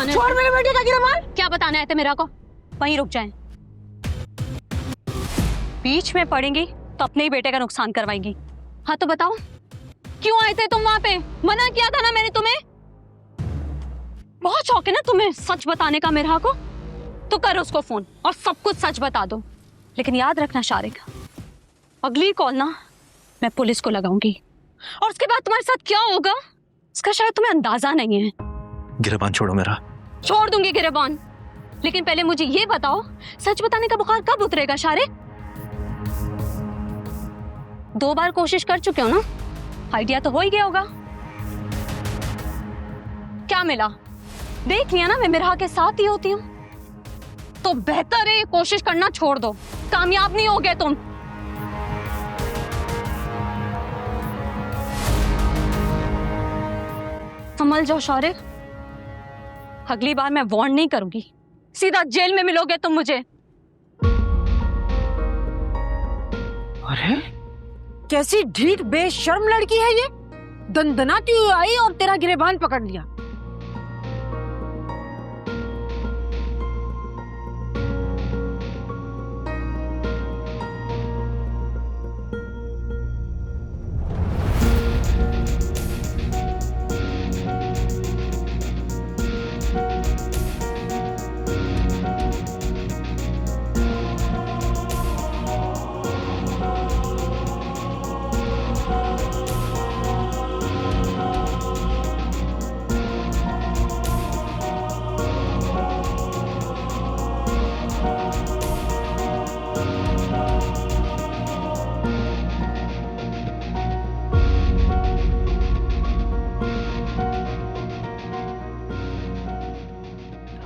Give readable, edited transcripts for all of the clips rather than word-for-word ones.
बताना है? छोड़ मेरे बेटे का गिरबान। क्या बताना है मेरा को? वहीं रुक जाएं। बीच में पड़ेंगी तो अपने ही बेटे का नुकसान करवाएंगी। हाँ तो बताओ, क्यों आए थे तुम वहां पे? मना किया था ना मैंने तुम्हें। बहुत शौक है ना तुम्हें सच बताने का मेरा को, तो कर उसको फोन और सब कुछ सच बता दो। लेकिन याद रखना शारिक, अगली कॉल ना मैं पुलिस को लगाऊंगी, और उसके बाद तुम्हारे साथ क्या होगा इसका शायद तुम्हें अंदाजा नहीं है। गिरबान छोड़ो मेरा। छोड़ दूंगी गिरबान, लेकिन पहले मुझे ये बताओ, सच बताने का बुखार कब उतरेगा शारिक? 2 बार कोशिश कर चुके हो ना, आइडिया तो हो ही गया होगा। क्या मिला? देख लिया ना मैं मिरहा के साथ ही होती हूँ। तो बेहतर है ये कोशिश करना छोड़ दो, कामयाब नहीं हो गए तुम। संभल जाओ शारिक, अगली बार मैं वार्न नहीं करूंगी, सीधा जेल में मिलोगे तुम मुझे। अरे कैसी ढीठ बेशर्म लड़की है ये, दंदनाती हुई आई और तेरा गिरबान पकड़ लिया।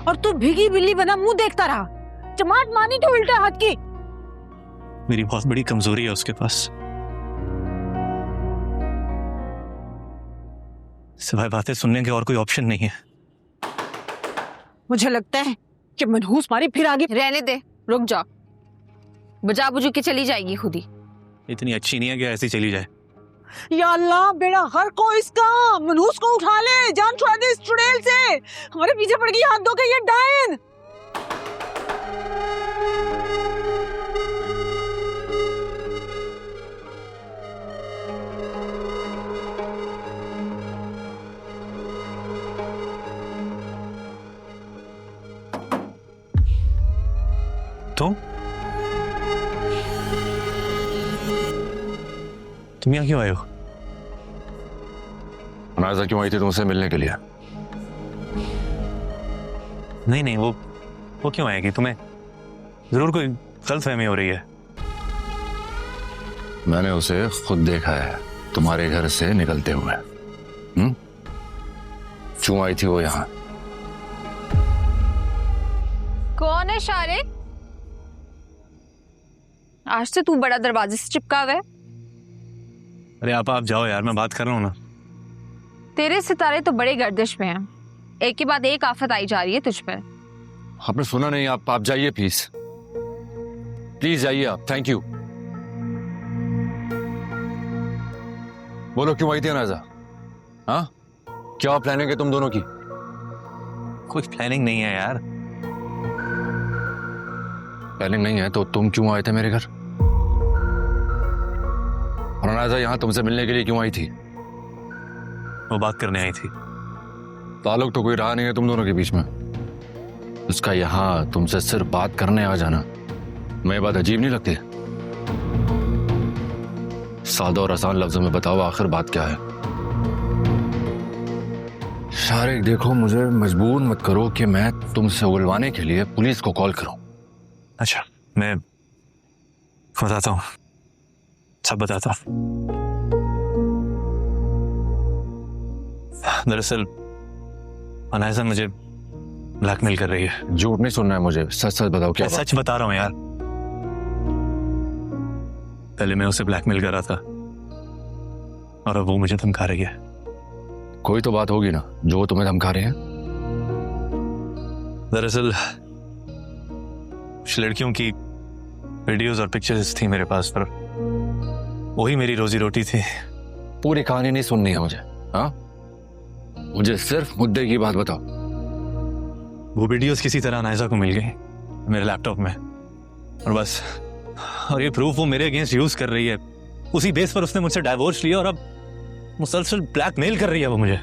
और तू भीगी बिल्ली बना मुंह देखता रहा, चमाट मानी तो उल्टा हाथ की। मेरी बहुत बड़ी कमजोरी है उसके पास, सिवाय बातें सुनने के और कोई ऑप्शन नहीं है। मुझे लगता है कि मनहूस मारी फिर आगे। रहने दे, रुक जा, बजा बुझू के चली जाएगी खुद ही। इतनी अच्छी नहीं है कि ऐसी चली जाए। या अल्लाह, बेड़ा हर को इसका, मनहूस को उठा ले, जान छुड़ा दे इस चुड़ैल से। हमारे पीछे पड़ गई हाथ धो के ये डायन। तुम यहाँ क्यों आए हो? अनाज़ा क्यों आई थी तुमसे मिलने के लिए? नहीं, वो क्यों आएगी? तुम्हें जरूर कोई गलतफहमी हो रही है। मैंने उसे खुद देखा है तुम्हारे घर से निकलते हुए। क्यों आई थी वो यहाँ? कौन है शारिक? आज से तू बड़ा दरवाजे से चिपका हुआ है। अरे आप जाओ यार, मैं बात कर रहा हूँ ना। तेरे सितारे तो बड़े गर्दिश में हैं, एक के बाद एक आफत आई जा रही है तुझ पर। आपने सुना नहीं? आप जाइए प्लीज जाइए आप। Thank you. बोलो क्यों आई थी अनाज़ा? हाँ, क्या प्लानिंग है तुम दोनों की? कोई प्लानिंग नहीं है यार। प्लानिंग नहीं है तो तुम क्यों आए थे मेरे घर? और अनाज़ा यहाँ तुमसे मिलने के लिए क्यों आई थी? वो बात करने आई थी। ताल्लुक तो कोई रहा नहीं है तुम दोनों के बीच में, उसका यहाँ तुमसे सिर्फ बात करने आ जाना मैं बात अजीब नहीं लगती? सादा और आसान लफ्जों में बताओ आखिर बात क्या है? शारिक देखो, मुझे मजबूर मत करो कि मैं तुमसे उगलवाने के लिए पुलिस को कॉल करूं। अच्छा, मैं बताता हूँ, सब बताता हूँ। दरअसल अनाज़ा मुझे ब्लैकमेल कर रही है। झूठ नहीं सुनना है मुझे, सच सच बताओ क्या मैं सच बता रहा हूँ यार। पहले मैं उसे ब्लैकमेल कर रहा था और अब वो मुझे धमका रही है। कोई तो बात होगी ना जो तुम्हें धमका रहे हैं। दरअसल कुछ लड़कियों की वीडियोस और पिक्चर्स थी मेरे पास, पर वही मेरी रोजी रोटी थी। पूरी कहानी नहीं सुननी है मुझे। हाँ, मुझे सिर्फ मुद्दे की बात बताओ। वो वीडियोस किसी तरह अनायजा को मिल गई मेरे लैपटॉप में, और बस, और ये प्रूफ वो मेरे अगेंस्ट यूज कर रही है। उसी बेस पर उसने मुझसे डाइवोर्स लिया और अब मुसलसल ब्लैकमेल कर रही है वो मुझे।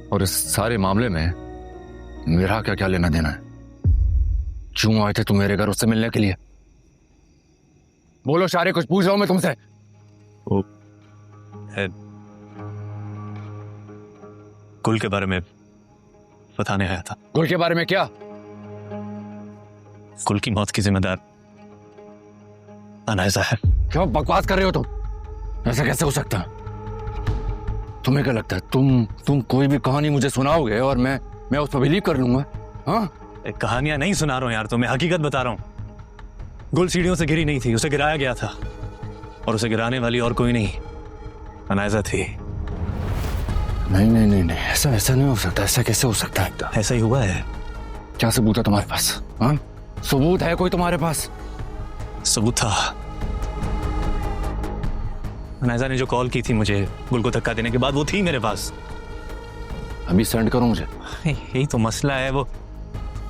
और इस सारे मामले में मेरा क्या क्या लेना देना है? क्यों आए थे तुम मेरे घर उससे मिलने के लिए? बोलो शारे, कुछ पूछ रहा हूं मैं तुमसे। वो है, गुल के बारे में बताने आया था। गुल के बारे में क्या? गुल की मौत की जिम्मेदार अनायजा है। क्या बकवास कर रहे हो तुम? ऐसा कैसे हो सकता है? तुम्हें क्या लगता है तुम कोई भी कहानी मुझे सुनाओगे और मैं उस पर बिलीव कर लूंगा? हाँ, कहानियां नहीं सुना रहा हूं यार, तो मैं हकीकत बता रहा हूं। गुल सीढ़ियों से गिरी नहीं थी, उसे गिराया गया था, और उसे गिराने वाली और कोई नहीं, अनायजा थी। नहीं, ऐसा नहीं हो सकता। ऐसा कैसे हो सकता है? ऐसा ही हुआ है। क्या सबूत है तुम्हारे पास? हाँ, सबूत है कोई तुम्हारे पास? सबूत था। अनायजा ने जो कॉल की थी मुझे गुल को धक्का देने के बाद, वो थी मेरे पास। अभी सेंड करो मुझे। यही तो मसला है, वो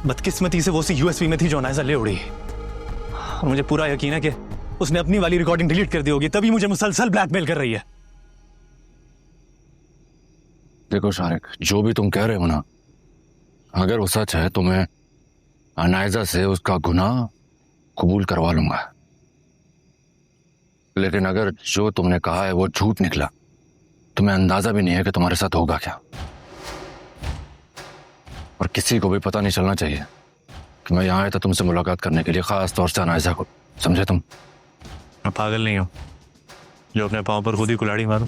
बदकिस्मती से वो उसी यूएसबी में थी जो अनायजा ले उड़ी, और मुझे पूरा यकीन है कि उसने अपनी वाली रिकॉर्डिंग डिलीट कर दी होगी, तभी मुझे मुसलसल ब्लैकमेल कर रही है। देखो शारिक, जो भी तुम कह रहे हो ना, अगर वो सच है तो मैं अनायजा से उसका गुनाह कबूल करवा लूंगा। लेकिन अगर जो तुमने कहा है वो झूठ निकला, तुम्हें अंदाजा भी नहीं है कि तुम्हारे साथ होगा क्या। और किसी को भी पता नहीं चलना चाहिए कि मैं यहाँ आया था तुमसे मुलाकात करने के लिए, खास तौर से अनायजा को। समझे तुम? मैं पागल नहीं हूं जो अपने पाँव पर खुद ही कुल्हाड़ी मारूं।